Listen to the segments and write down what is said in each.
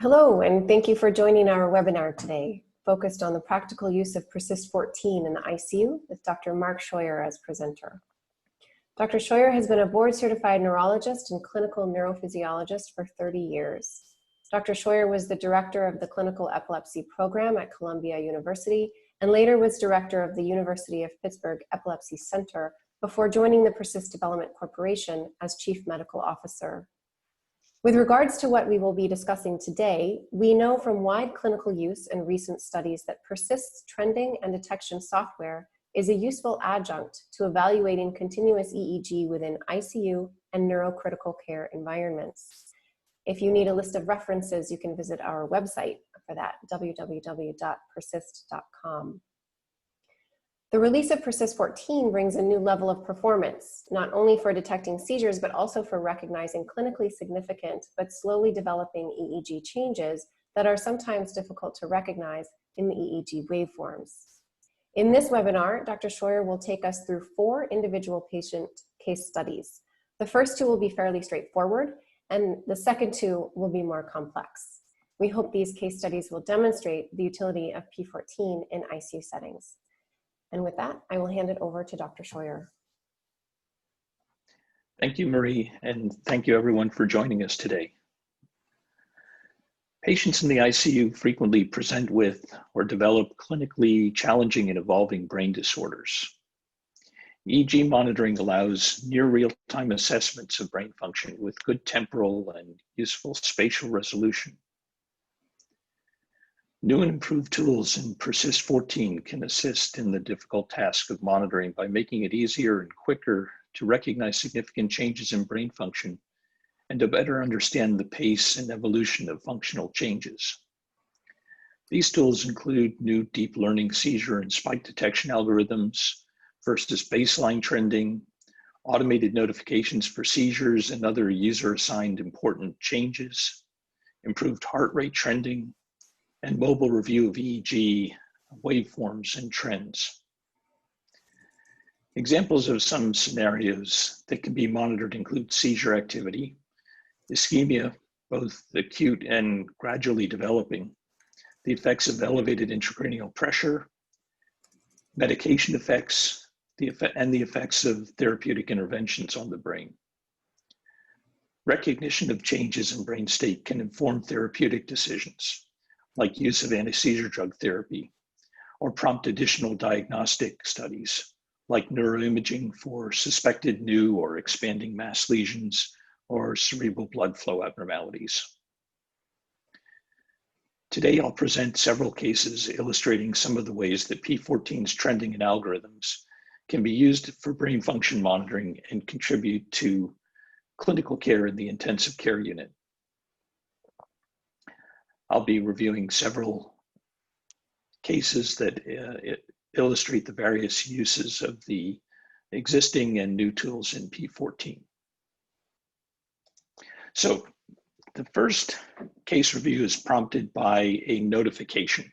Hello, and thank you for joining our webinar today, focused on the practical use of Persist 14 in the ICU with Dr. Mark Scheuer as presenter. Dr. Scheuer has been a board-certified neurologist and clinical neurophysiologist for 30 years. Dr. Scheuer was the director of the clinical epilepsy program at Columbia University and later was director of the University of Pittsburgh Epilepsy Center before joining the Persist Development Corporation as chief medical officer. With regards to what we will be discussing today, we know from wide clinical use and recent studies that Persist's trending and detection software is a useful adjunct to evaluating continuous EEG within ICU and neurocritical care environments. If you need a list of references, you can visit our website for that, www.persist.com. The release of Persist 14 brings a new level of performance, not only for detecting seizures, but also for recognizing clinically significant but slowly developing EEG changes that are sometimes difficult to recognize in the EEG waveforms. In this webinar, Dr. Scheuer will take us through 4 individual patient case studies. The first 2 will be fairly straightforward, and the second 2 will be more complex. We hope these case studies will demonstrate the utility of P14 in ICU settings. And with that, I will hand it over to Dr. Scheuer. Thank you, Marie, and thank you everyone for joining us today. Patients in the ICU frequently present with or develop clinically challenging and evolving brain disorders. EEG monitoring allows near real-time assessments of brain function with good temporal and useful spatial resolution. New and improved tools in Persist 14 can assist in the difficult task of monitoring by making it easier and quicker to recognize significant changes in brain function and to better understand the pace and evolution of functional changes. These tools include new deep learning seizure and spike detection algorithms, Persyst baseline trending, automated notifications for seizures and other user-assigned important changes, improved heart rate trending, and mobile review of EEG waveforms and trends. Examples of some scenarios that can be monitored include seizure activity, ischemia, both acute and gradually developing, the effects of elevated intracranial pressure, medication effects, and the effects of therapeutic interventions on the brain. Recognition of changes in brain state can inform therapeutic decisions, like use of anti-seizure drug therapy, or prompt additional diagnostic studies, like neuroimaging for suspected new or expanding mass lesions or cerebral blood flow abnormalities. Today, I'll present several cases illustrating some of the ways that P14's trending and algorithms can be used for brain function monitoring and contribute to clinical care in the intensive care unit. I'll be reviewing several cases that illustrate the various uses of the existing and new tools in P14. So the first case review is prompted by a notification.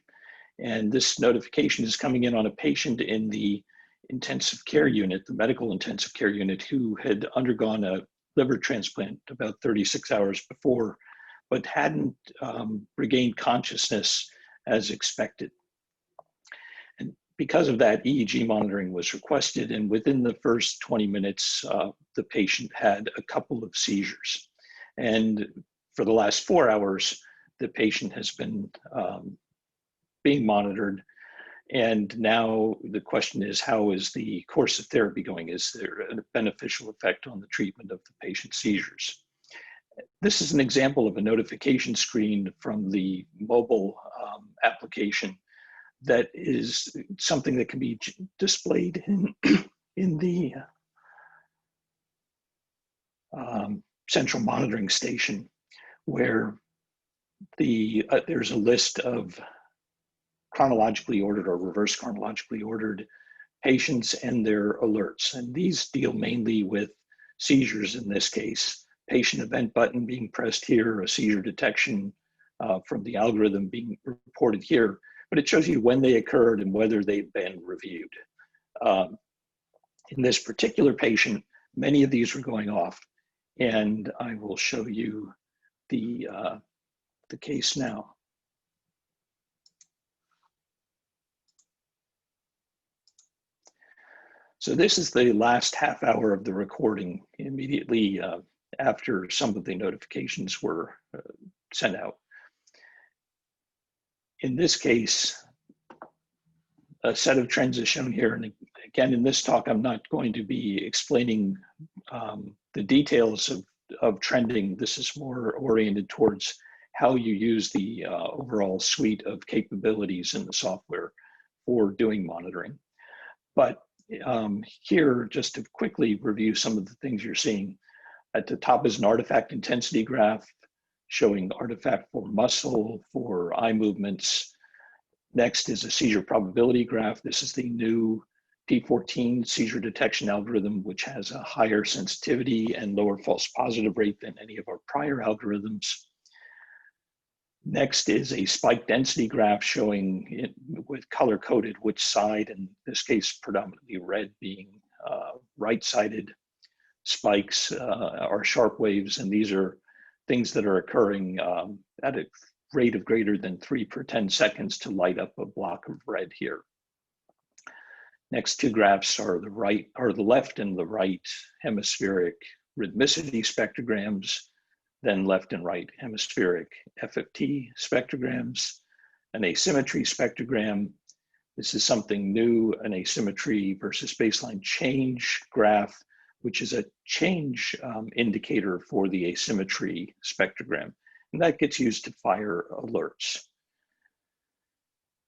And this notification is coming in on a patient in the intensive care unit, the medical intensive care unit, who had undergone a liver transplant about 36 hours before, but hadn't regained consciousness as expected. And because of that, EEG monitoring was requested, and within the first 20 minutes, the patient had a couple of seizures. And for the last 4 hours, the patient has been being monitored. And now the question is, how is the course of therapy going? Is there a beneficial effect on the treatment of the patient's seizures? This is an example of a notification screen from the mobile application that is something that can be displayed in the central monitoring station, where there's a list of chronologically ordered or reverse chronologically ordered patients and their alerts. And these deal mainly with seizures in this case. Patient event button being pressed here, a seizure detection from the algorithm being reported here, but it shows you when they occurred and whether they've been reviewed. In this particular patient, many of these were going off, and I will show you the the case now. So this is the last half hour of the recording, immediately after some of the notifications were sent out. In this case, a set of trends is shown here. And again, in this talk, I'm not going to be explaining the details of trending. This is more oriented towards how you use the overall suite of capabilities in the software for doing monitoring. But here, just to quickly review some of the things you're seeing. At the top is an artifact intensity graph showing artifact for muscle, for eye movements. Next is a seizure probability graph. This is the new P14 seizure detection algorithm, which has a higher sensitivity and lower false positive rate than any of our prior algorithms. Next is a spike density graph showing it with color-coded which side, in this case predominantly red being right-sided spikes are sharp waves, and these are things that are occurring at a rate of greater than 3 per 10 seconds to light up a block of red here. Next two graphs are the left and the right hemispheric rhythmicity spectrograms, then left and right hemispheric FFT spectrograms, an asymmetry spectrogram. This is something new, an asymmetry versus baseline change graph, which is a change indicator for the asymmetry spectrogram. And that gets used to fire alerts.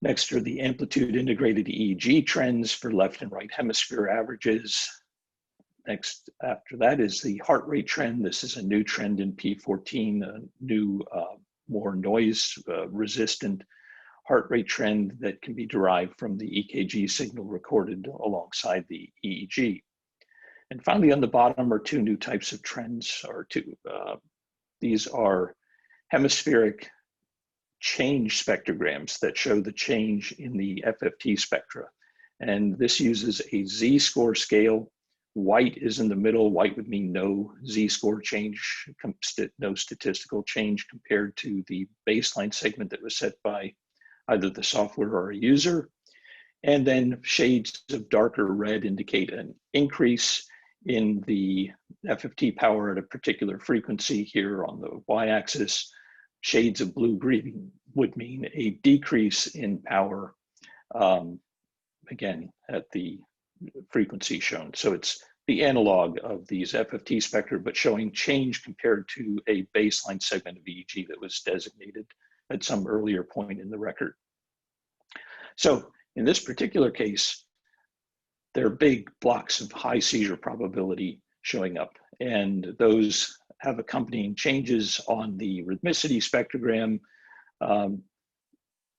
Next are the amplitude integrated EEG trends for left and right hemisphere averages. Next, after that is the heart rate trend. This is a new trend in P14, a new, more noise resistant heart rate trend that can be derived from the EKG signal recorded alongside the EEG. And finally, on the bottom are two new types of trends, these are hemispheric change spectrograms that show the change in the FFT spectra. And this uses a Z-score scale. White is in the middle. White would mean no Z-score change, no statistical change compared to the baseline segment that was set by either the software or a user. And then shades of darker red indicate an increase in the FFT power at a particular frequency here on the y-axis. Shades of blue-green would mean a decrease in power, again, at the frequency shown. So it's the analog of these FFT spectra, but showing change compared to a baseline segment of EEG that was designated at some earlier point in the record. So in this particular case, there are big blocks of high seizure probability showing up, and those have accompanying changes on the rhythmicity spectrogram.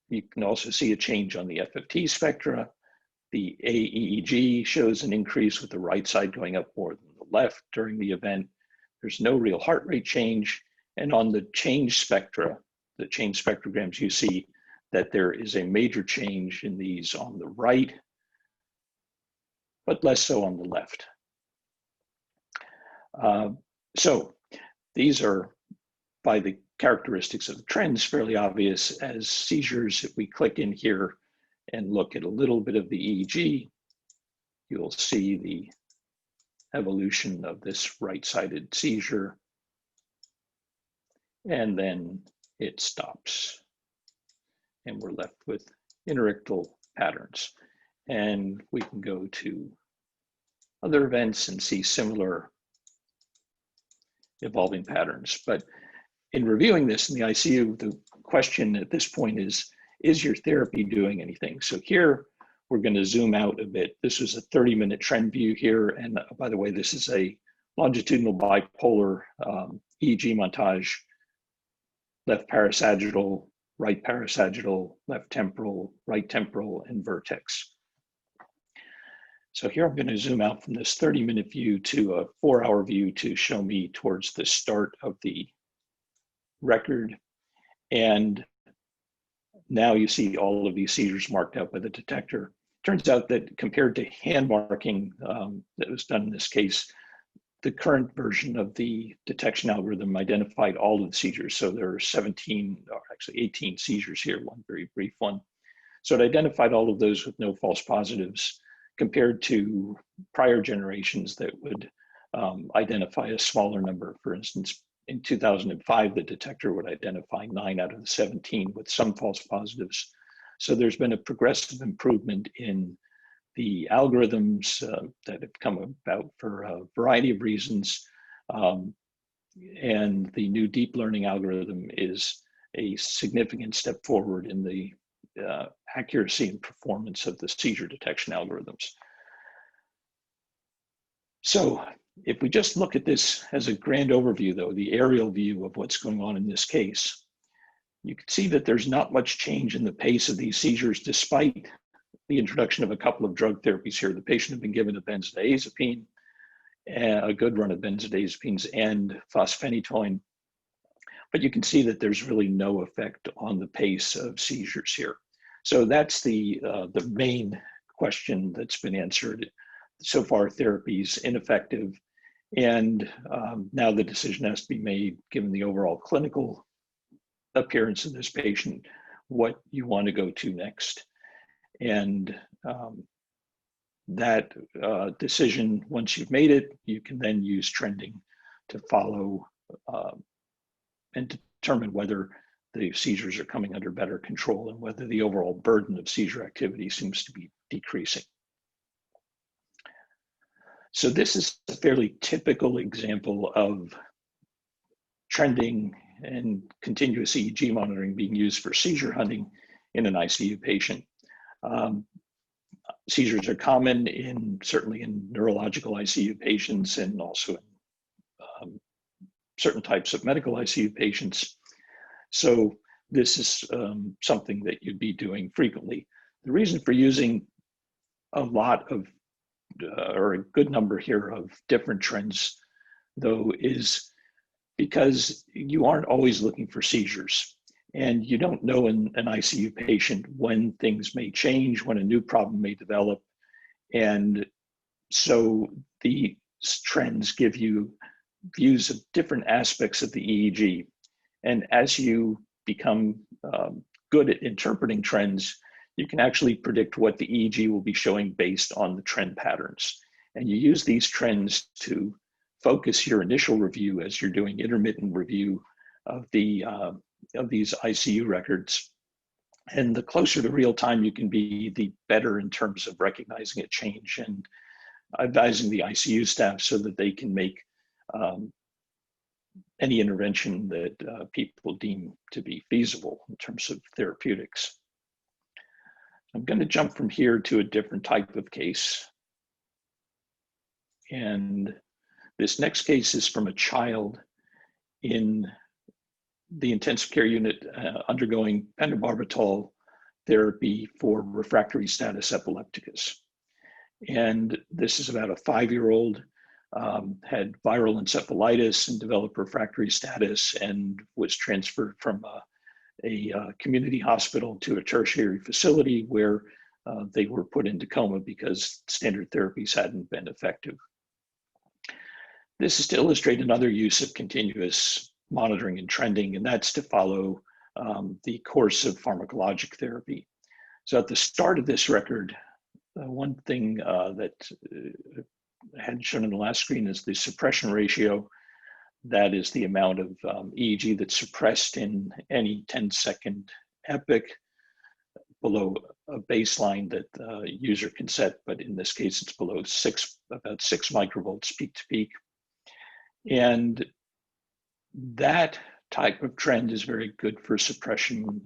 You can also see a change on the FFT spectra. The AEEG shows an increase with the right side going up more than the left during the event. There's no real heart rate change. And on the change spectra, the change spectrograms, you see that there is a major change in these on the right, but less so on the left. So these are, by the characteristics of the trends, fairly obvious as seizures. If we click in here and look at a little bit of the EEG, you'll see the evolution of this right-sided seizure, and then it stops. And we're left with interictal patterns. And we can go to other events and see similar evolving patterns. But in reviewing this in the ICU, the question at this point is your therapy doing anything? So here, we're going to zoom out a bit. This was a 30-minute trend view here. And by the way, this is a longitudinal bipolar EEG montage, left parasagittal, right parasagittal, left temporal, right temporal, and vertex. So here I'm going to zoom out from this 30-minute view to a 4-hour view to show me towards the start of the record. And now you see all of these seizures marked out by the detector. Turns out that compared to hand marking that was done in this case, the current version of the detection algorithm identified all of the seizures. So there are 17, or actually 18 seizures here, one very brief one. So it identified all of those with no false positives compared to prior generations that would identify a smaller number. For instance, in 2005, the detector would identify 9 out of the 17 with some false positives. So there's been a progressive improvement in the algorithms that have come about for a variety of reasons. And the new deep learning algorithm is a significant step forward in the accuracy and performance of the seizure detection algorithms. So if we just look at this as a grand overview, though, the aerial view of what's going on in this case, you can see that there's not much change in the pace of these seizures despite the introduction of a couple of drug therapies here. The patient had been given a benzodiazepine, a good run of benzodiazepines and fosphenytoin, but you can see that there's really no effect on the pace of seizures here. So that's the main question that's been answered. So far, therapy is ineffective, and now the decision has to be made, given the overall clinical appearance of this patient, what you want to go to next. And that decision, once you've made it, you can then use trending to follow and determine whether the seizures are coming under better control and whether the overall burden of seizure activity seems to be decreasing. So this is a fairly typical example of trending and continuous EEG monitoring being used for seizure hunting in an ICU patient. Seizures are common certainly in neurological ICU patients and also in certain types of medical ICU patients. So this is something that you'd be doing frequently. The reason for using a lot of, or a good number here of different trends, though, is because you aren't always looking for seizures. And you don't know in an ICU patient when things may change, when a new problem may develop. And so the trends give you views of different aspects of the EEG. And as you become good at interpreting trends, you can actually predict what the EEG will be showing based on the trend patterns. And you use these trends to focus your initial review as you're doing intermittent review of these ICU records. And the closer to real time you can be, the better in terms of recognizing a change and advising the ICU staff so that they can make any intervention that people deem to be feasible in terms of therapeutics. I'm going to jump from here to a different type of case. And this next case is from a child in the intensive care unit undergoing pentobarbital therapy for refractory status epilepticus. And this is about a 5-year-old, had viral encephalitis and developed refractory status and was transferred from a community hospital to a tertiary facility where they were put into coma because standard therapies hadn't been effective. This is to illustrate another use of continuous monitoring and trending, and that's to follow the course of pharmacologic therapy. So at the start of this record, one thing that I hadn't shown on the last screen is the suppression ratio. That is the amount of EEG that's suppressed in any 10-second epoch below a baseline that the user can set, but in this case, it's below about 6 microvolts peak to peak. And that type of trend is very good for suppression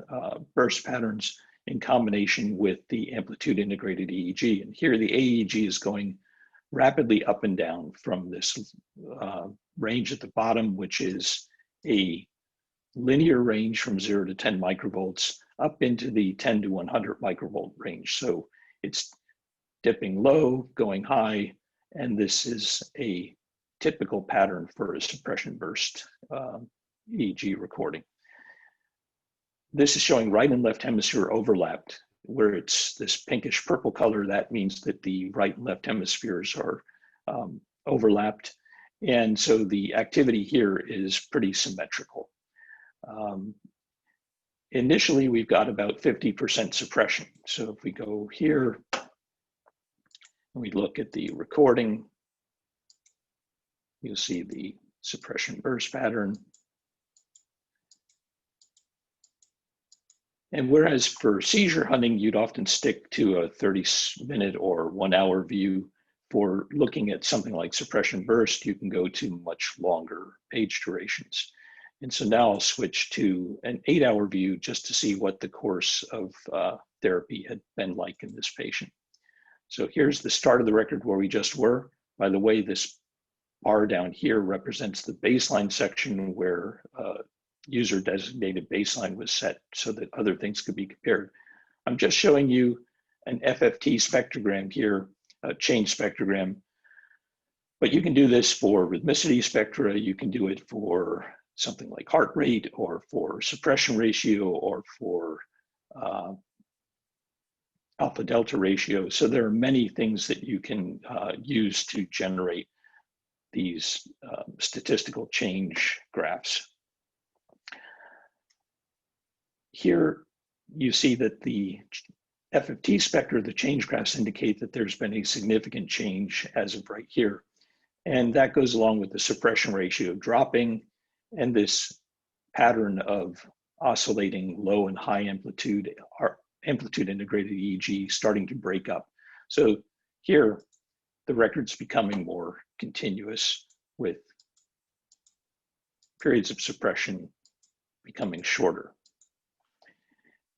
burst patterns in combination with the amplitude integrated EEG. And here the AEG is going rapidly up and down from this range at the bottom, which is a linear range from 0 to 10 microvolts up into the 10 to 100 microvolt range. So it's dipping low, going high, and this is a typical pattern for a suppression burst EEG recording. This is showing right and left hemisphere overlapped. Where it's this pinkish purple color, that means that the right and left hemispheres are overlapped. And so the activity here is pretty symmetrical. Initially, we've got about 50% suppression. So if we go here and we look at the recording, you'll see the suppression burst pattern. And whereas for seizure hunting, you'd often stick to a 30-minute or 1 hour view, for looking at something like suppression burst, you can go to much longer page durations. And so now I'll switch to an 8-hour view just to see what the course of therapy had been like in this patient. So here's the start of the record where we just were. By the way, this bar down here represents the baseline section where user designated baseline was set so that other things could be compared. I'm just showing you an FFT spectrogram here, a change spectrogram, but you can do this for rhythmicity spectra. You can do it for something like heart rate, or for suppression ratio, or for alpha delta ratio. So there are many things that you can use to generate these statistical change graphs. Here you see that the FFT spectra, the change graphs, indicate that there's been a significant change as of right here. And that goes along with the suppression ratio dropping and this pattern of oscillating low and high amplitude integrated EEG starting to break up. So here, the record's becoming more continuous, with periods of suppression becoming shorter.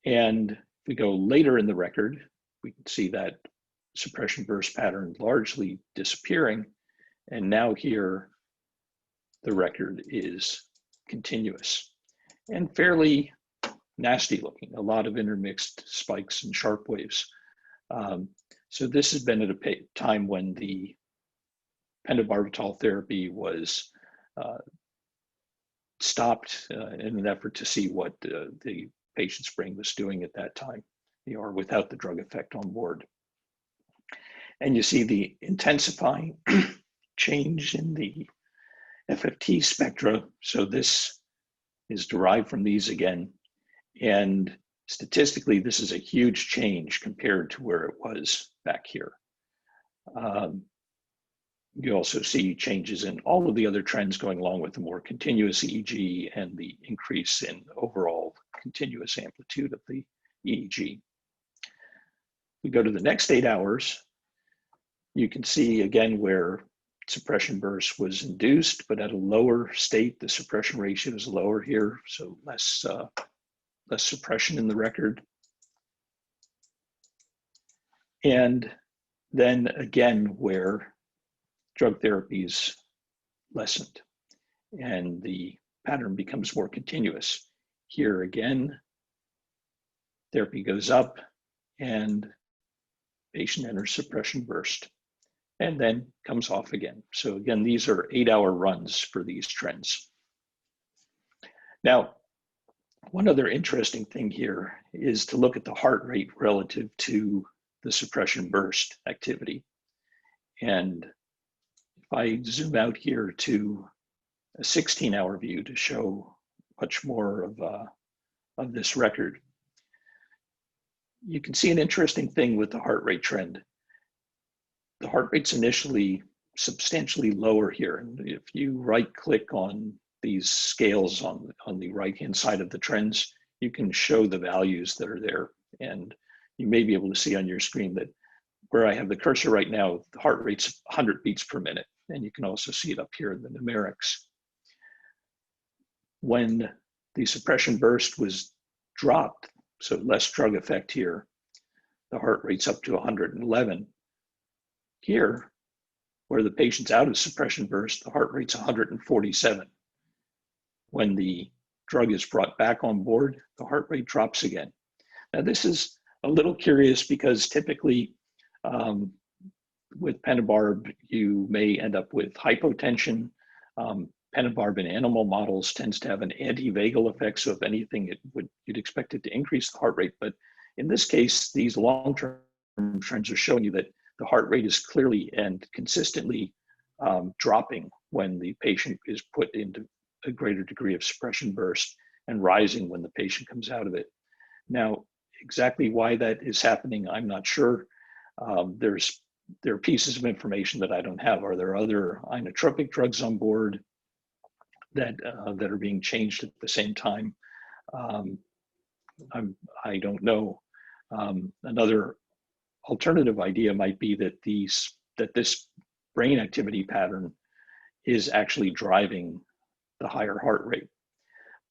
And if we go later in the record, we can see that suppression burst pattern largely disappearing. And now here, the record is continuous and fairly nasty looking, a lot of intermixed spikes and sharp waves. So this has been at a time when the pentobarbital therapy was stopped in an effort to see what the patient's brain was doing at that time, or without the drug effect on board. And you see the intensifying change in the FFT spectra. So this is derived from these again. And statistically, this is a huge change compared to where it was back here. You also see changes in all of the other trends going along with the more continuous EEG and the increase in overall continuous amplitude of the EEG. We go to the next 8 hours. You can see again where suppression burst was induced, but at a lower state. The suppression ratio is lower here, so less suppression in the record. And then again, where drug therapies lessened and the pattern becomes more continuous. Here again, therapy goes up and patient enters suppression burst and then comes off again. So again, these are 8-hour runs for these trends. Now, one other interesting thing here is to look at the heart rate relative to the suppression burst activity. And if I zoom out here to a 16-hour view to show much more of this record, you can see an interesting thing with the heart rate trend. The heart rate's initially substantially lower here. And if you right-click on these scales on the right-hand side of the trends, you can show the values that are there. And you may be able to see on your screen that where I have the cursor right now, the heart rate's 100 beats per minute. And you can also see it up here in the numerics. When the suppression burst was dropped, so less drug effect here, the heart rate's up to 111. Here, where the patient's out of suppression burst, the heart rate's 147. When the drug is brought back on board, the heart rate drops again. Now, this is a little curious because typically with pentobarb, you may end up with hypotension. Pentobarb in animal models tends to have an antivagal effect. So if anything, you'd expect it to increase the heart rate. But in this case, these long-term trends are showing you that the heart rate is clearly and consistently dropping when the patient is put into a greater degree of suppression burst and rising when the patient comes out of it. Now, exactly why that is happening, I'm not sure. There are pieces of information that I don't have. Are there other inotropic drugs on board that are being changed at the same time? I don't know. Another alternative idea might be that this brain activity pattern is actually driving the higher heart rate.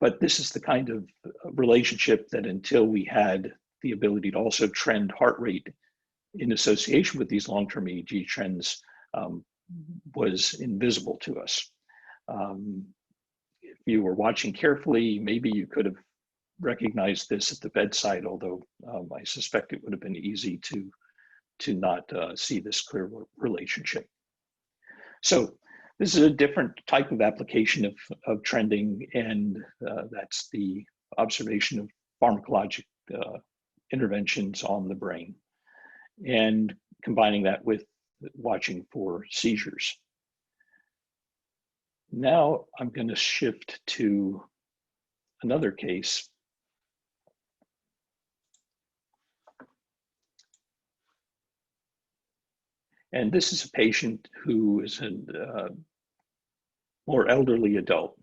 But this is the kind of relationship that, until we had the ability to also trend heart rate in association with these long-term EEG trends, was invisible to us. If you were watching carefully, maybe you could have recognized this at the bedside, although I suspect it would have been easy to not see this clear relationship. So this is a different type of application of trending, and that's the observation of pharmacologic interventions on the brain, and combining that with watching for seizures. Now I'm going to shift to another case. And this is a patient who is a more elderly adult.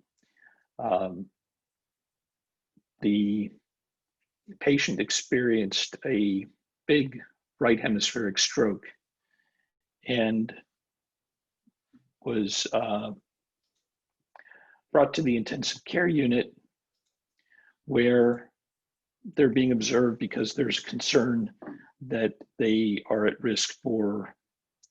The patient experienced a big right hemispheric stroke and was brought to the intensive care unit, where they're being observed because there's concern that they are at risk for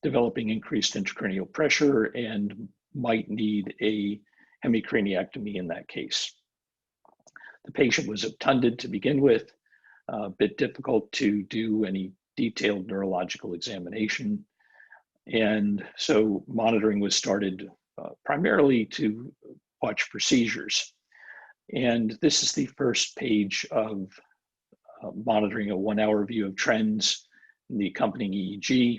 developing increased intracranial pressure and might need a hemicraniectomy in that case. The patient was obtunded to begin with, a bit difficult to do any detailed neurological examination. And so monitoring was started primarily to watch for seizures. And this is the first page of monitoring, a 1-hour view of trends in the accompanying EEG.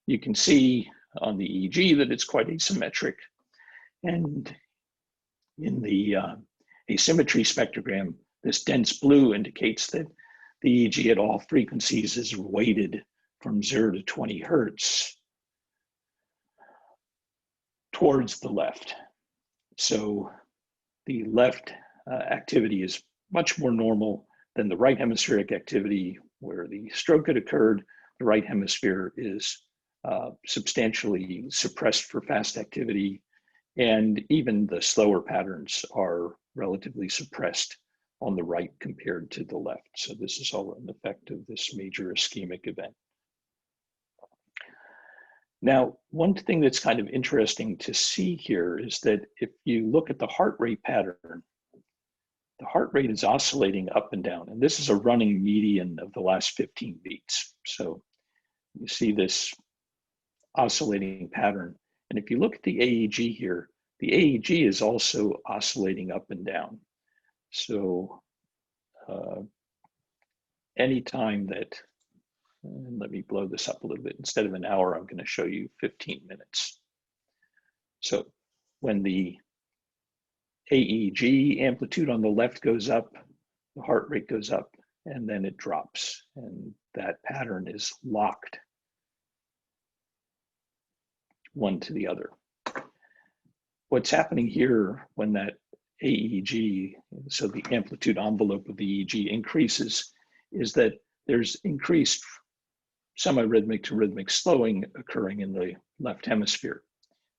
You can see on the EEG that it's quite asymmetric. And in the asymmetry spectrogram, this dense blue indicates that the EEG at all frequencies is weighted from 0 to 20 hertz towards the left. So the left activity is much more normal than the right hemispheric activity, where the stroke had occurred. The right hemisphere is substantially suppressed for fast activity, and even the slower patterns are relatively suppressed on the right compared to the left. So this is all an effect of this major ischemic event. Now, one thing that's kind of interesting to see here is that if you look at the heart rate pattern, the heart rate is oscillating up and down, and this is a running median of the last 15 beats. So you see this oscillating pattern. And if you look at the AEG here, the AEG is also oscillating up and down. So anytime that, and let me blow this up a little bit, instead of an hour, I'm going to show you 15 minutes. So when the AEG amplitude on the left goes up, the heart rate goes up, and then it drops. And that pattern is locked one to the other. What's happening here when that AEG, so the amplitude envelope of the EEG increases, is that there's increased semi-rhythmic to rhythmic slowing occurring in the left hemisphere.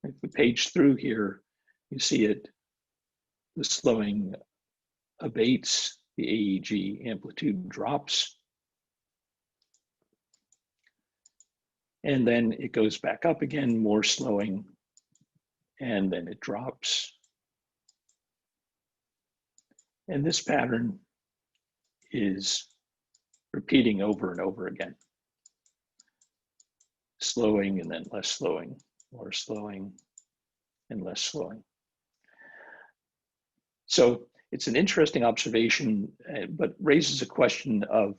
If we page through here, you see it, the slowing abates, the AEG amplitude drops, and then it goes back up again, more slowing, and then it drops. And this pattern is repeating over and over again. Slowing and then less slowing, more slowing and less slowing. So it's an interesting observation, but raises a question of,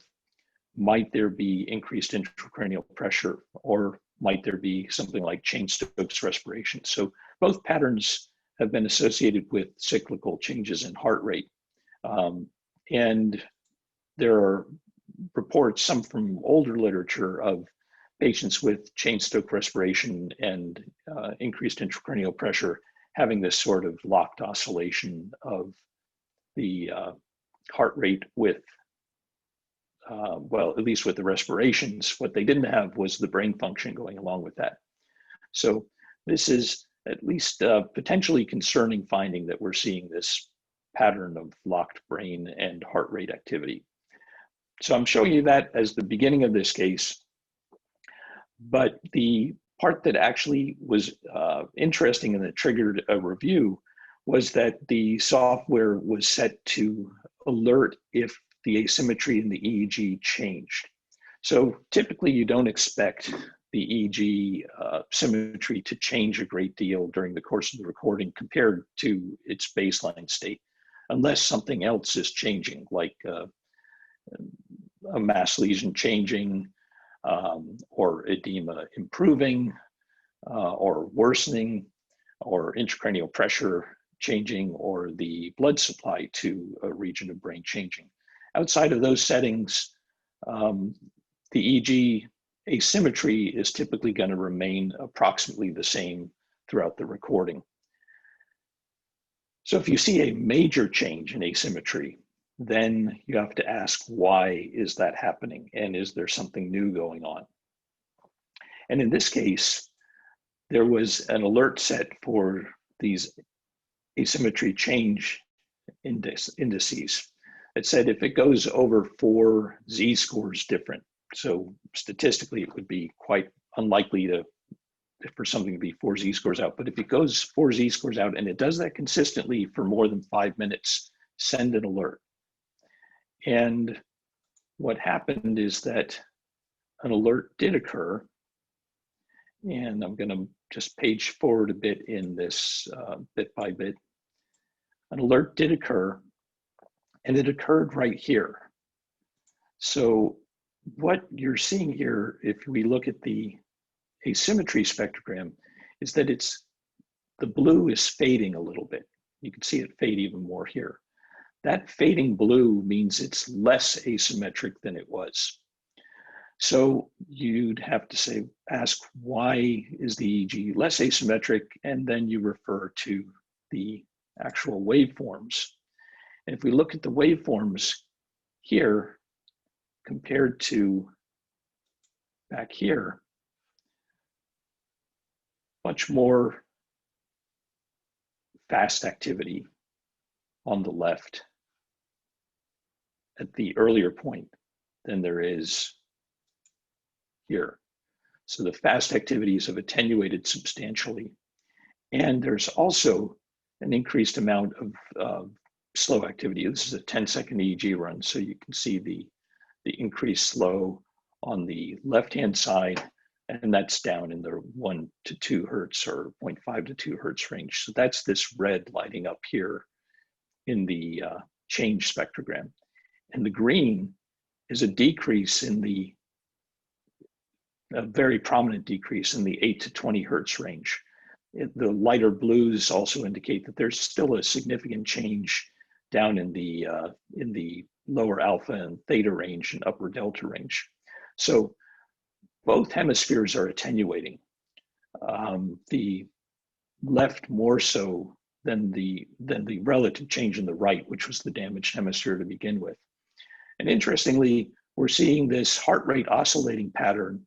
might there be increased intracranial pressure, or might there be something like Cheyne-Stokes respiration. So both patterns have been associated with cyclical changes in heart rate. And there are reports, some from older literature, of patients with Cheyne-Stokes respiration and increased intracranial pressure having this sort of locked oscillation of the heart rate with, well, at least with the respirations. What they didn't have was the brain function going along with that. So this is at least a potentially concerning finding, that we're seeing this pattern of locked brain and heart rate activity. So I'm showing you that as the beginning of this case, but the part that actually was interesting and that triggered a review was that the software was set to alert if the asymmetry in the EEG changed. So typically you don't expect the EEG symmetry to change a great deal during the course of the recording compared to its baseline state, unless something else is changing, like a mass lesion changing, or edema improving, or worsening, or intracranial pressure changing, or the blood supply to a region of brain changing. Outside of those settings, the EEG asymmetry is typically going to remain approximately the same throughout the recording. So if you see a major change in asymmetry, then you have to ask, why is that happening? And is there something new going on? And in this case, there was an alert set for these asymmetry change indices. It said if it goes over 4 z-scores different, so statistically it would be quite unlikely for something to be 4 z-scores out, but if it goes 4 z-scores out and it does that consistently for more than 5 minutes, send an alert. And what happened is that an alert did occur, and I'm going to just page forward a bit in this bit by bit. An alert did occur, and it occurred right here. So what you're seeing here, if we look at the asymmetry spectrogram, is that the blue is fading a little bit. You can see it fade even more here. That fading blue means it's less asymmetric than it was. So you'd have to ask, why is the EEG less asymmetric? And then you refer to the actual waveforms. And if we look at the waveforms here compared to back here, much more fast activity on the left at the earlier point than there is here. So the fast activities have attenuated substantially. And there's also an increased amount of slow activity. This is a 10-second EEG run, so you can see the increased slow on the left-hand side, and that's down in the 1 to 2 hertz or 0.5 to 2 hertz range. So that's this red lighting up here in the change spectrogram. And the green is a decrease in a very prominent decrease in the 8 to 20 hertz range. The lighter blues also indicate that there's still a significant change down in the lower alpha and theta range and upper delta range. So both hemispheres are attenuating. The left more so than the relative change in the right, which was the damaged hemisphere to begin with. And interestingly, we're seeing this heart rate oscillating pattern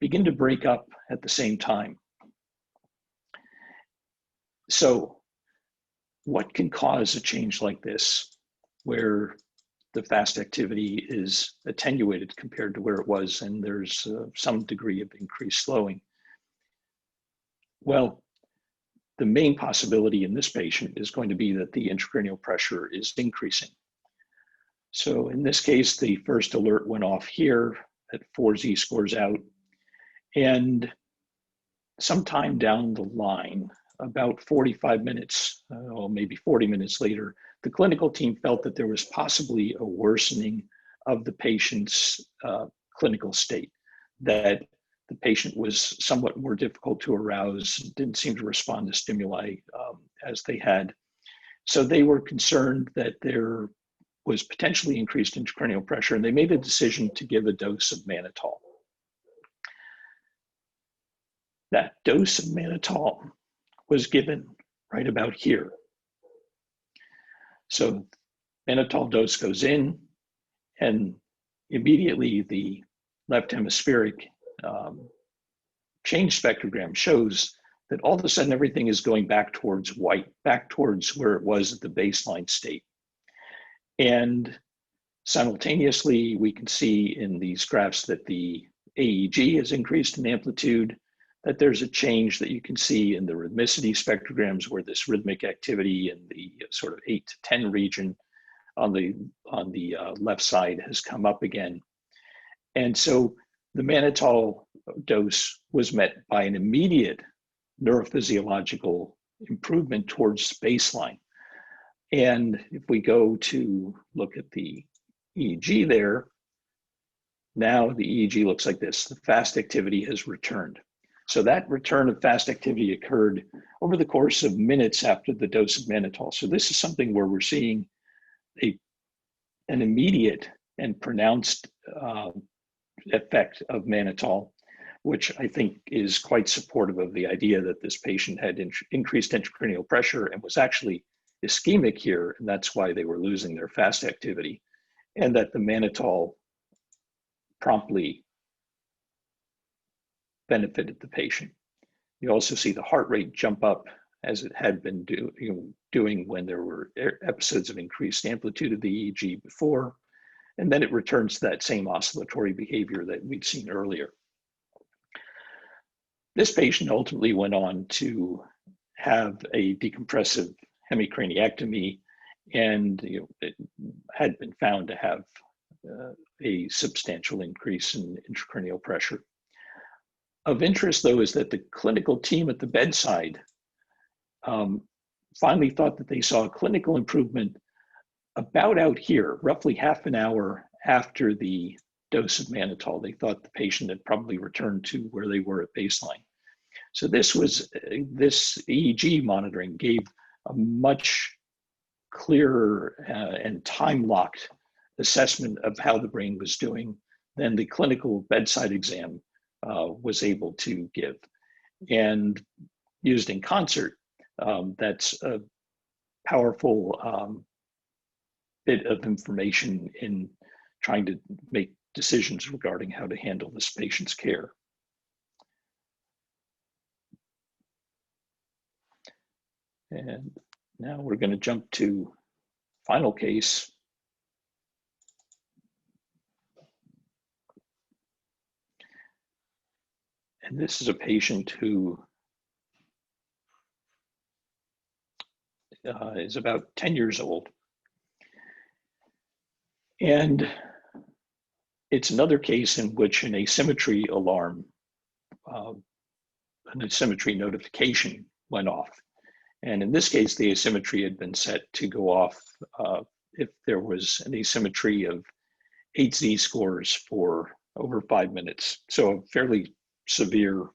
begin to break up at the same time. So what can cause a change like this, where the fast activity is attenuated compared to where it was, and there's some degree of increased slowing? Well, the main possibility in this patient is going to be that the intracranial pressure is increasing. So in this case, the first alert went off here at 4 z-scores out, and sometime down the line, about 45 minutes, or maybe 40 minutes later, the clinical team felt that there was possibly a worsening of the patient's clinical state, that the patient was somewhat more difficult to arouse, didn't seem to respond to stimuli as they had. So they were concerned that there was potentially increased intracranial pressure, and they made a decision to give a dose of mannitol. That dose of mannitol was given right about here. So mannitol dose goes in, and immediately the left hemispheric change spectrogram shows that all of a sudden everything is going back towards white, back towards where it was at the baseline state. And simultaneously, we can see in these graphs that the AEG has increased in amplitude, that there's a change that you can see in the rhythmicity spectrograms where this rhythmic activity in the sort of 8 to 10 region on the left side has come up again. And so the mannitol dose was met by an immediate neurophysiological improvement towards baseline. And if we go to look at the EEG there, now the EEG looks like this. The fast activity has returned. So that return of fast activity occurred over the course of minutes after the dose of mannitol. So this is something where we're seeing an immediate and pronounced effect of mannitol, which I think is quite supportive of the idea that this patient had increased intracranial pressure and was actually ischemic here, and that's why they were losing their fast activity, and that the mannitol promptly benefited the patient. You also see the heart rate jump up as it had been doing when there were episodes of increased amplitude of the EEG before, and then it returns to that same oscillatory behavior that we'd seen earlier. This patient ultimately went on to have a decompressive hemicraniectomy, and it had been found to have a substantial increase in intracranial pressure. Of interest, though, is that the clinical team at the bedside finally thought that they saw a clinical improvement about out here, roughly half an hour after the dose of mannitol. They thought the patient had probably returned to where they were at baseline. So this EEG monitoring gave a much clearer and time-locked assessment of how the brain was doing than the clinical bedside exam was able to give. And used in concert, that's a powerful bit of information in trying to make decisions regarding how to handle this patient's care. And now we're going to jump to final case. And this is a patient who is about 10 years old. And it's another case in which an asymmetry alarm, an asymmetry notification went off. And in this case, the asymmetry had been set to go off if there was an asymmetry of 8 Z-scores for over 5 minutes. So a fairly severe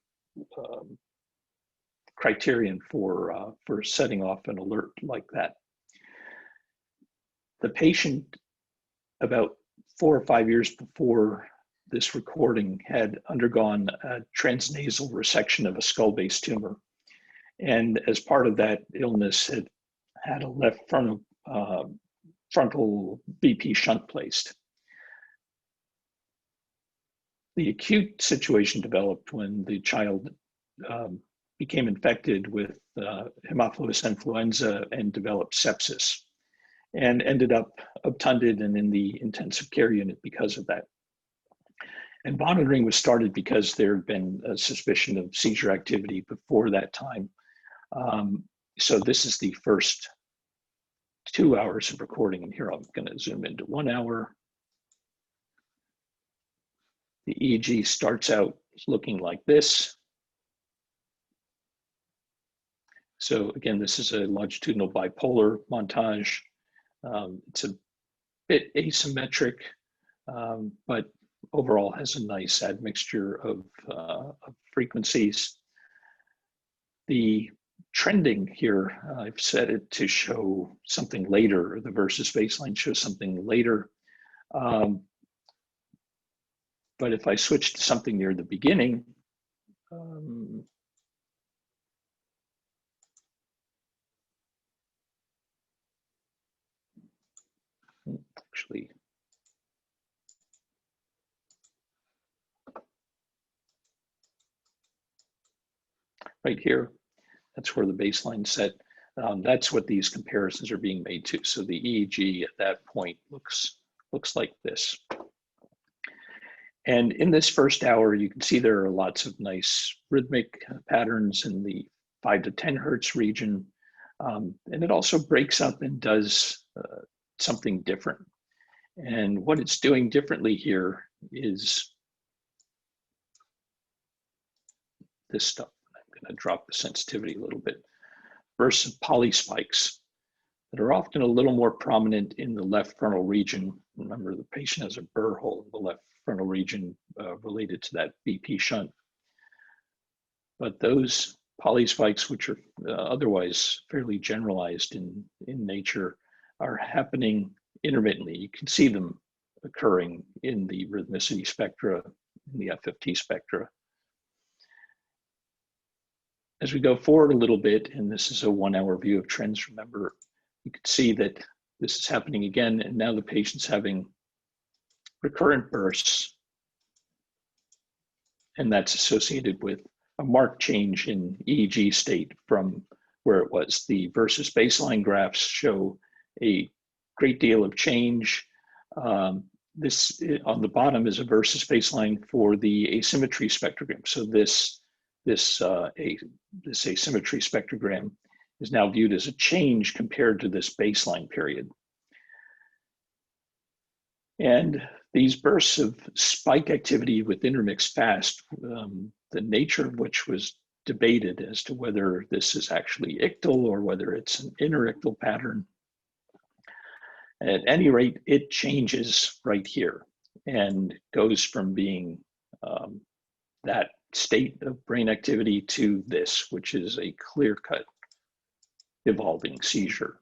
criterion for setting off an alert like that. The patient, about 4 or 5 years before this recording, had undergone a transnasal resection of a skull-base tumor. And as part of that illness, had a left frontal BP shunt placed. The acute situation developed when the child became infected with Haemophilus influenza and developed sepsis, and ended up obtunded and in the intensive care unit because of that. And monitoring was started because there had been a suspicion of seizure activity before that time. So this is the first 2 hours of recording, and here I'm going to zoom into 1 hour. The EEG starts out looking like this. So again, this is a longitudinal bipolar montage. It's a bit asymmetric, but overall has a nice admixture of frequencies. The trending here, I've set it to show something later. The versus baseline shows something later. But if I switch to something near the beginning, actually, right here, that's where the baseline set. That's what these comparisons are being made to. So the EEG at that point looks like this. And in this first hour, you can see there are lots of nice rhythmic patterns in the 5 to 10 hertz region. And it also breaks up and does something different. And what it's doing differently here is this stuff. I'm going to drop the sensitivity a little bit. Bursts of polyspikes that are often a little more prominent in the left frontal region. Remember, the patient has a burr hole in the left frontal region related to that BP shunt. But those polyspikes, which are otherwise fairly generalized in nature, are happening intermittently. You can see them occurring in the rhythmicity spectra, in the FFT spectra. As we go forward a little bit, and this is a 1 hour view of trends, remember, you can see that this is happening again, and now the patient's having recurrent bursts, and that's associated with a marked change in EEG state from where it was. The versus baseline graphs show a great deal of change. This on the bottom is a versus baseline for the asymmetry spectrogram. So this asymmetry spectrogram is now viewed as a change compared to this baseline period. And these bursts of spike activity with intermixed fast, the nature of which was debated as to whether this is actually ictal or whether it's an interictal pattern. At any rate, it changes right here and goes from being that state of brain activity to this, which is a clear-cut evolving seizure.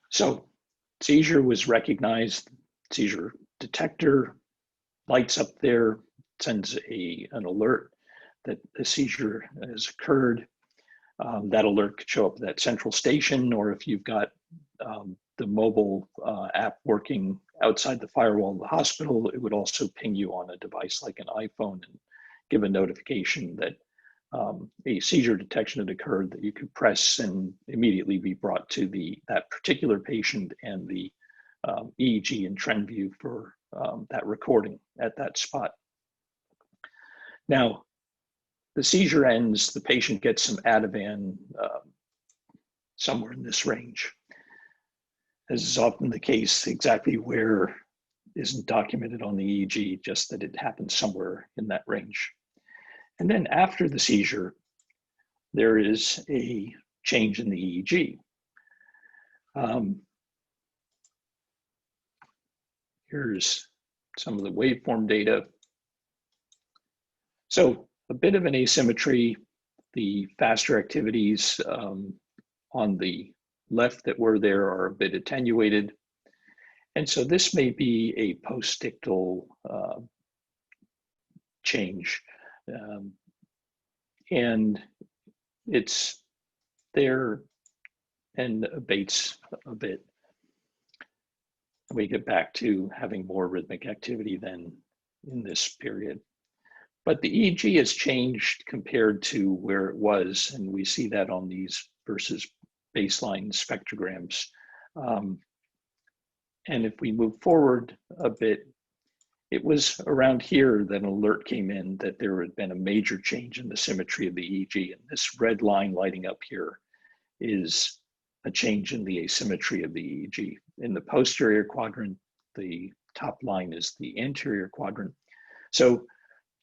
So seizure was recognized, seizure detector lights up there, sends an alert that a seizure has occurred. That alert could show up at that central station, or if you've got the mobile app working outside the firewall of the hospital, it would also ping you on a device like an iPhone and give a notification that a seizure detection had occurred that you could press and immediately be brought to that particular patient and the EEG and trend view for that recording at that spot. Now, the seizure ends, the patient gets some Ativan somewhere in this range. As is often the case, exactly where isn't documented on the EEG, just that it happens somewhere in that range. And then after the seizure, there is a change in the EEG. Here's some of the waveform data. So a bit of an asymmetry. The faster activities on the left that were there are a bit attenuated. And so this may be a post-ictal change. And it's there and abates a bit. We get back to having more rhythmic activity than in this period. But the EEG has changed compared to where it was, and we see that on these versus baseline spectrograms. And if we move forward a bit, it was around here that an alert came in that there had been a major change in the symmetry of the EEG. And this red line lighting up here is a change in the asymmetry of the EEG. In the posterior quadrant, the top line is the anterior quadrant. So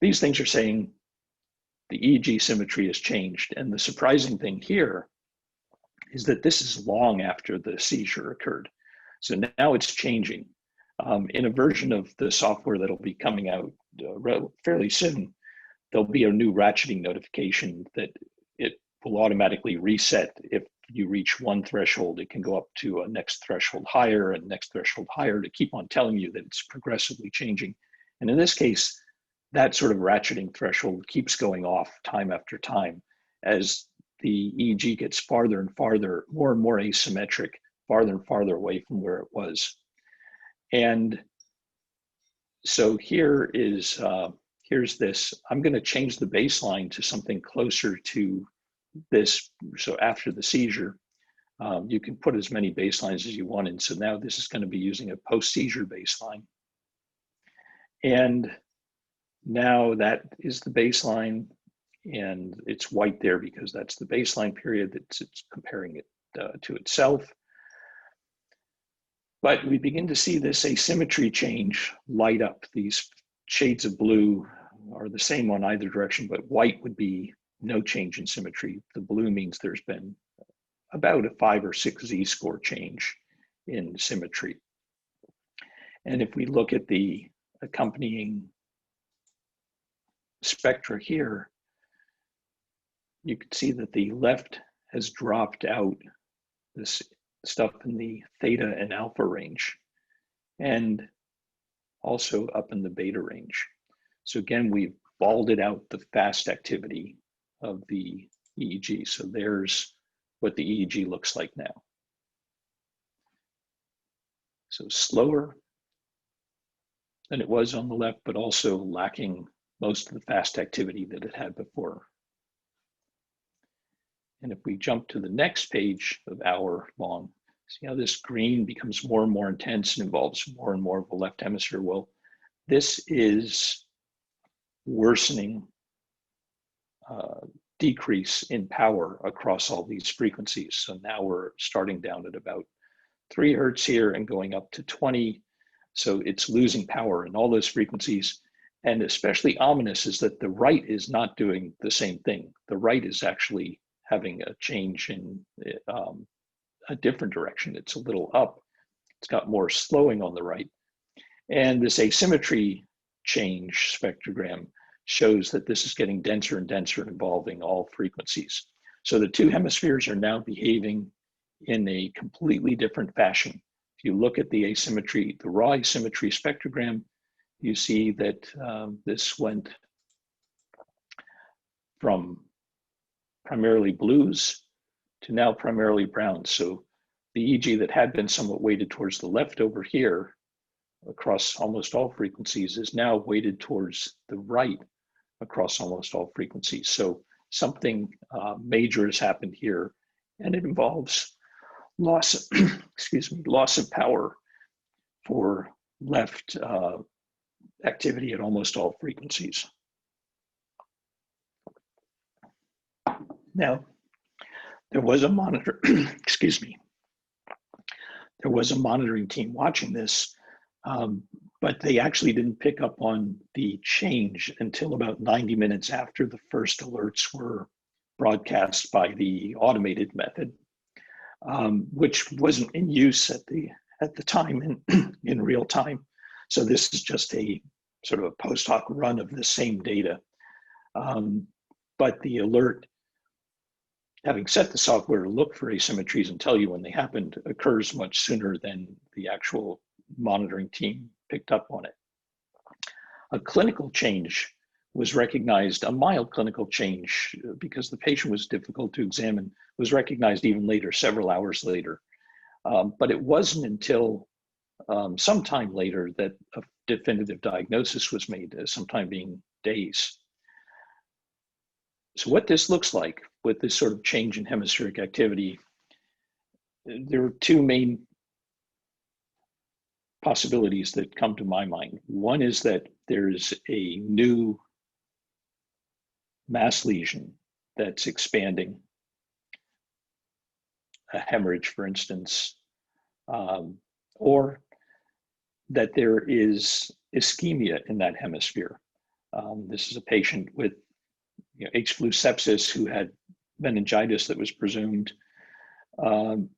these things are saying the EEG symmetry has changed. And the surprising thing here is that this is long after the seizure occurred. So now it's changing. In a version of the software that'll be coming out fairly soon, there'll be a new ratcheting notification that it will automatically reset. If you reach one threshold, it can go up to a next threshold higher and next threshold higher to keep on telling you that it's progressively changing. And in this case, that sort of ratcheting threshold keeps going off time after time as the EEG gets farther and farther, more and more asymmetric, farther and farther away from where it was. And so here is, here's this. I'm going to change the baseline to something closer to this. So after the seizure, you can put as many baselines as you want in. So now this is going to be using a post-seizure baseline. And now that is the baseline, and it's white there because that's the baseline period that it's comparing it to itself. But we begin to see this asymmetry change light up. These shades of blue are the same on either direction, but white would be no change in symmetry. The blue means there's been about a 5 or 6 z-score change in symmetry. And if we look at the accompanying spectra here, you can see that the left has dropped out this stuff in the theta and alpha range, and also up in the beta range. So again, we've balded out the fast activity of the EEG. So there's what the EEG looks like now. So slower than it was on the left, but also lacking most of the fast activity that it had before. And if we jump to the next page of hour long, see how this green becomes more and more intense and involves more and more of the left hemisphere. Well, this is worsening decrease in power across all these frequencies. So now we're starting down at about 3 hertz here and going up to 20. So it's losing power in all those frequencies. And especially ominous is that the right is not doing the same thing. The right is actually having a change in a different direction. It's a little up. It's got more slowing on the right. And this asymmetry change spectrogram shows that this is getting denser and denser, involving all frequencies. So the two hemispheres are now behaving in a completely different fashion. If you look at the asymmetry, the raw asymmetry spectrogram, you see that this went from primarily blues to now primarily browns. So the EEG that had been somewhat weighted towards the left over here across almost all frequencies is now weighted towards the right across almost all frequencies. So something major has happened here, and it involves loss, excuse me, loss of power for left activity at almost all frequencies. Now, there was a monitor, excuse me, there was a monitoring team watching this, but they actually didn't pick up on the change until about 90 minutes after the first alerts were broadcast by the automated method, which wasn't in use at the time in real time. So this is just a sort of a post hoc run of the same data. But the alert, having set the software to look for asymmetries and tell you when they happened, occurs much sooner than the actual monitoring team picked up on it. A clinical change was recognized, a mild clinical change, because the patient was difficult to examine, was recognized even later, several hours later. But it wasn't until sometime later that a definitive diagnosis was made, sometime being days. So what this looks like with this sort of change in hemispheric activity, there are two main possibilities that come to my mind. One is that there's a new mass lesion that's expanding, a hemorrhage, for instance, or that there is ischemia in that hemisphere. This is a patient with H. flu sepsis who had meningitis that was presumed, Um,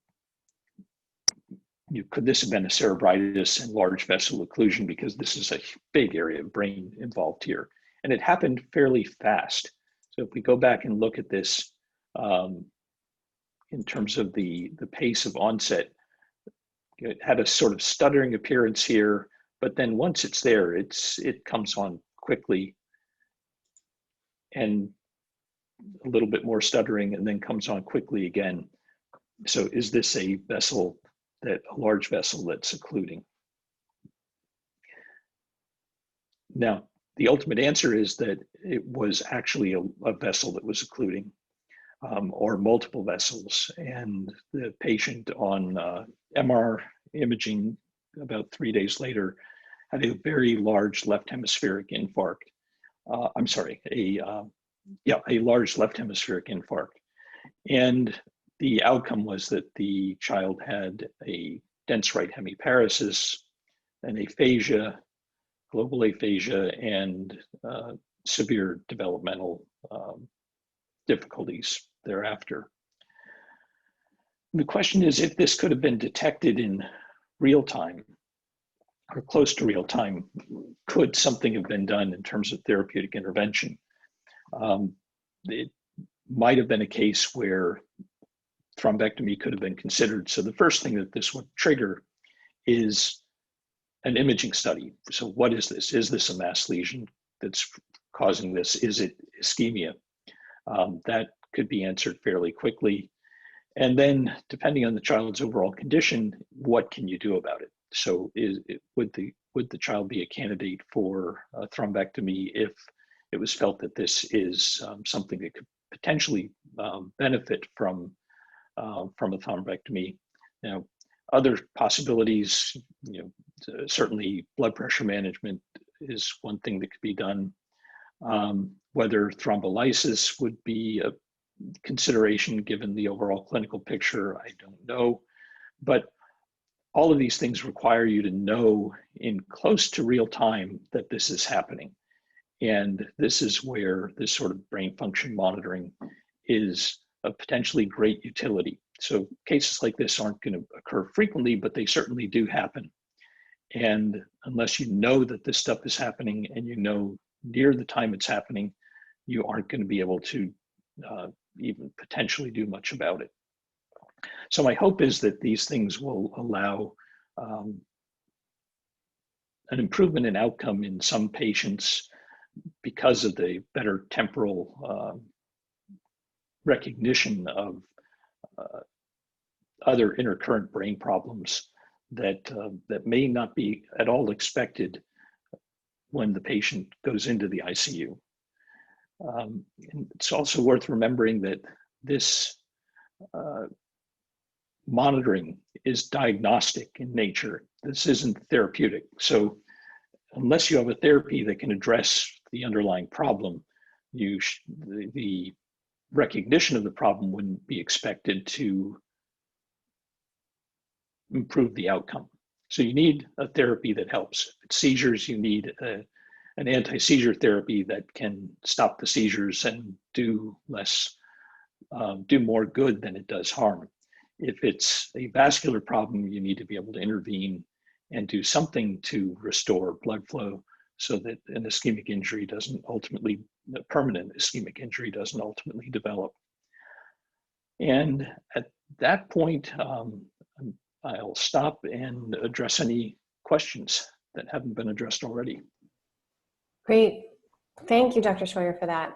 could this have been a cerebritis and large vessel occlusion, because this is a big area of brain involved here. And it happened fairly fast. So if we go back and look at this in terms of the pace of onset, it had a sort of stuttering appearance here, but then once it's there, it comes on quickly, and a little bit more stuttering, and then comes on quickly again. So is this a vessel, a large vessel that's occluding? Now, the ultimate answer is that it was actually a vessel that was occluding, or multiple vessels. And the patient on MR imaging about 3 days later had a very large left hemispheric infarct. I'm sorry, a large left hemispheric infarct. And the outcome was that the child had a dense right hemiparesis, an aphasia, global aphasia, and severe developmental difficulties thereafter. The question is, if this could have been detected in real time or close to real time, could something have been done in terms of therapeutic intervention? It might have been a case where thrombectomy could have been considered. So the first thing that this would trigger is an imaging study. So what is this? Is this a mass lesion that's causing this? Is it ischemia? That could be answered fairly quickly. And then, depending on the child's overall condition, what can you do about it? So would the child be a candidate for a thrombectomy if it was felt that this is something that could potentially benefit from a thrombectomy? Now, other possibilities, certainly blood pressure management is one thing that could be done. Whether thrombolysis would be a consideration given the overall clinical picture, I don't know. But all of these things require you to know in close to real time that this is happening. And this is where this sort of brain function monitoring is of potentially great utility. So cases like this aren't going to occur frequently, but they certainly do happen. And unless you know that this stuff is happening and you know near the time it's happening, you aren't going to be able to even potentially do much about it. So my hope is that these things will allow an improvement in outcome in some patients because of the better temporal recognition of other intercurrent brain problems that may not be at all expected when the patient goes into the ICU. And it's also worth remembering that this monitoring is diagnostic in nature. This isn't therapeutic. So unless you have a therapy that can address the underlying problem, the recognition of the problem wouldn't be expected to improve the outcome. So you need a therapy that helps. If it's seizures, you need an anti-seizure therapy that can stop the seizures and do more good than it does harm. If it's a vascular problem, you need to be able to intervene and do something to restore blood flow so that an ischemic injury doesn't ultimately, a permanent ischemic injury doesn't ultimately develop. And at that point, I'll stop and address any questions that haven't been addressed already. Great. Thank you, Dr. Scheuer, for that.